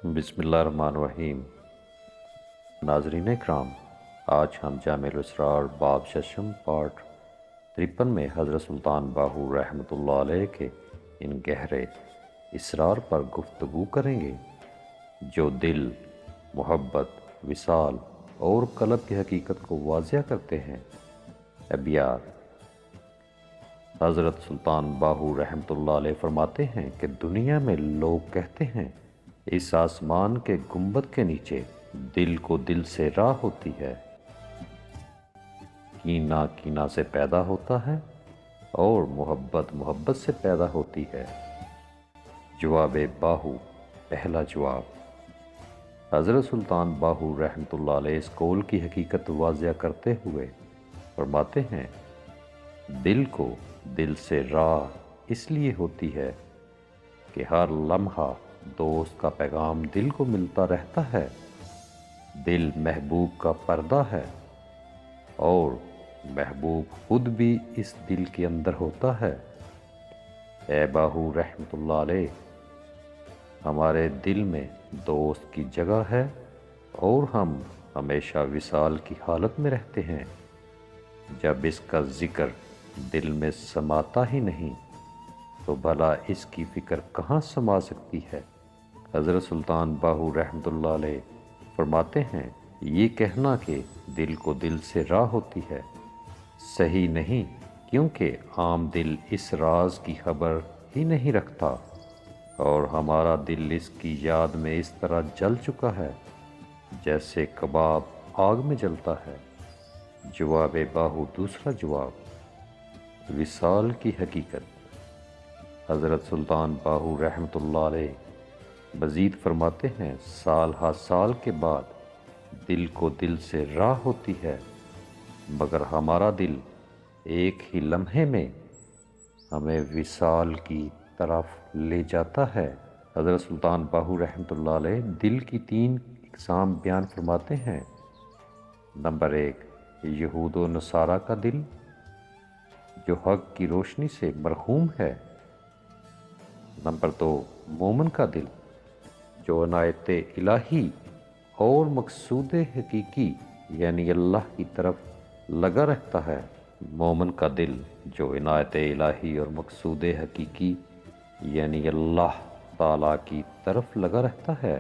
بسم اللہ الرحمن الرحیم۔ ناظرین اکرام، آج ہم جامع الاسرار باب ششم پارٹ 53 میں حضرت سلطان باہو رحمۃ اللہ علیہ کے ان گہرے اسرار پر گفتگو کریں گے جو دل، محبت، وصال اور قلب کی حقیقت کو واضح کرتے ہیں۔ ابیات۔ حضرت سلطان باہو رحمۃ اللہ علیہ فرماتے ہیں کہ دنیا میں لوگ کہتے ہیں اس آسمان کے گنبد کے نیچے دل کو دل سے راہ ہوتی ہے، کینہ کینہ سے پیدا ہوتا ہے اور محبت محبت سے پیدا ہوتی ہے۔ جواب باہو۔ پہلا جواب۔ حضرت سلطان باہو رحمۃ اللہ علیہ اس قول کی حقیقت واضح کرتے ہوئے فرماتے ہیں، دل کو دل سے راہ اس لیے ہوتی ہے کہ ہر لمحہ دوست کا پیغام دل کو ملتا رہتا ہے۔ دل محبوب کا پردہ ہے اور محبوب خود بھی اس دل کے اندر ہوتا ہے۔ اے باہو رحمۃ اللہ علیہ، ہمارے دل میں دوست کی جگہ ہے اور ہم ہمیشہ وصال کی حالت میں رہتے ہیں۔ جب اس کا ذکر دل میں سماتا ہی نہیں تو بھلا اس کی فکر کہاں سما سکتی ہے؟ حضرت سلطان باہو رحمۃ اللہ علیہ فرماتے ہیں، یہ کہنا کہ دل کو دل سے راہ ہوتی ہے صحیح نہیں، کیونکہ عام دل اس راز کی خبر ہی نہیں رکھتا اور ہمارا دل اس کی یاد میں اس طرح جل چکا ہے جیسے کباب آگ میں جلتا ہے۔ جواب باہو۔ دوسرا جواب۔ وصال کی حقیقت۔ حضرت سلطان باہو رحمۃ اللہ علیہ مزید فرماتے ہیں، سال ہا سال کے بعد دل کو دل سے راہ ہوتی ہے، مگر ہمارا دل ایک ہی لمحے میں ہمیں وصال کی طرف لے جاتا ہے۔ حضرت سلطان باہو رحمۃ اللہ علیہ دل کی 3 اقسام بیان فرماتے ہیں۔ نمبر 1، یہود و نصارہ کا دل جو حق کی روشنی سے مرحوم ہے۔ نمبر 2، مومن کا دل جو عنایت الہی اور مقصود حقیقی یعنی اللہ کی طرف لگا رہتا ہے۔ مومن کا دل جو عنایت الہی اور مقصود حقیقی یعنی اللہ تعالیٰ کی طرف لگا رہتا ہے۔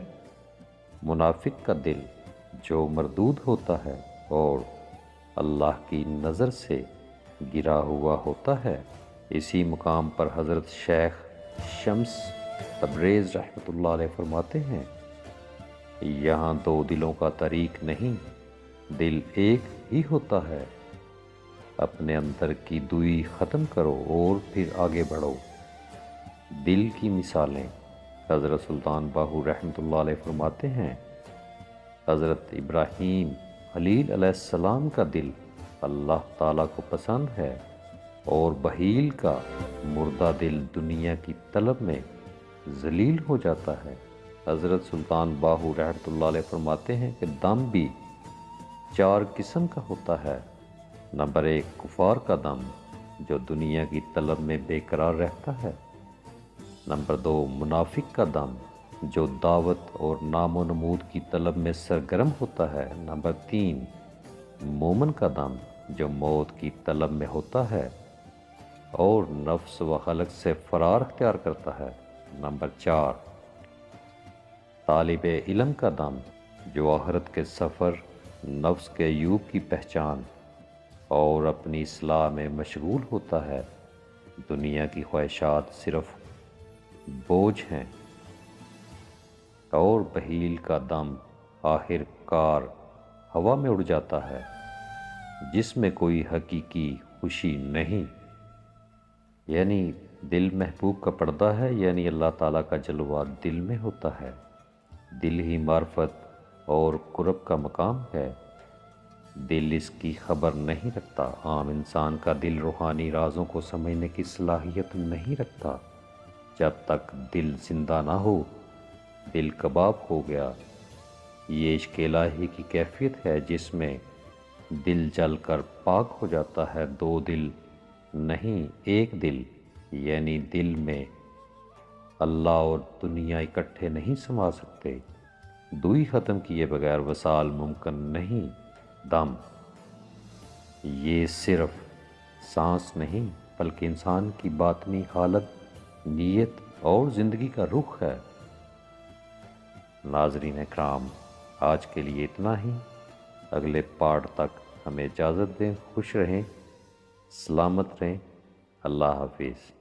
منافق کا دل جو مردود ہوتا ہے اور اللہ کی نظر سے گرا ہوا ہوتا ہے۔ اسی مقام پر حضرت شیخ شمس تبریز رحمۃ اللہ علیہ فرماتے ہیں، یہاں 2 دلوں کا طریق نہیں، دل ایک ہی ہوتا ہے۔ اپنے اندر کی دوئی ختم کرو اور پھر آگے بڑھو۔ دل کی مثالیں۔ حضرت سلطان باہو رحمۃ اللہ علیہ فرماتے ہیں، حضرت ابراہیم خلیل علیہ السلام کا دل اللہ تعالیٰ کو پسند ہے اور بخیل کا مردہ دل دنیا کی طلب میں ذلیل ہو جاتا ہے۔ حضرت سلطان باہو رحمۃ اللہ علیہ فرماتے ہیں کہ دم بھی 4 قسم کا ہوتا ہے۔ نمبر 1، کفار کا دم جو دنیا کی طلب میں بے قرار رہتا ہے۔ نمبر 2، منافق کا دم جو دعوت اور نام و نمود کی طلب میں سرگرم ہوتا ہے۔ نمبر 3، مومن کا دم جو موت کی طلب میں ہوتا ہے اور نفس و خلق سے فرار اختیار کرتا ہے۔ نمبر 4، طالب علم کا دم جو آخرت کے سفر، نفس کے عیوب کی پہچان اور اپنی اصلاح میں مشغول ہوتا ہے۔ دنیا کی خواہشات صرف بوجھ ہیں۔ اور بخیل کا دم آخر کار ہوا میں اڑ جاتا ہے جس میں کوئی حقیقی خوشی نہیں۔ یعنی دل محبوب کا پردہ ہے، یعنی اللہ تعالیٰ کا جلوہ دل میں ہوتا ہے۔ دل ہی معرفت اور قرب کا مقام ہے۔ دل اس کی خبر نہیں رکھتا۔ عام انسان کا دل روحانی رازوں کو سمجھنے کی صلاحیت نہیں رکھتا۔ جب تک دل زندہ نہ ہو، دل کباب ہو گیا۔ یہ عشق الہی کی کیفیت ہے جس میں دل جل کر پاک ہو جاتا ہے۔ 2 دل نہیں، ایک دل، یعنی دل میں اللہ اور دنیا اکٹھے نہیں سما سکتے۔ دوئی ختم کیے بغیر وصال ممکن نہیں. دم یہ صرف سانس نہیں بلکہ انسان کی باطنی حالت، نیت اور زندگی کا رخ ہے. ناظرین اکرام، آج کے لیے اتنا ہی. اگلے پارٹ تک ہمیں اجازت دیں. خوش رہیں، سلامت رہیں. اللہ حافظ.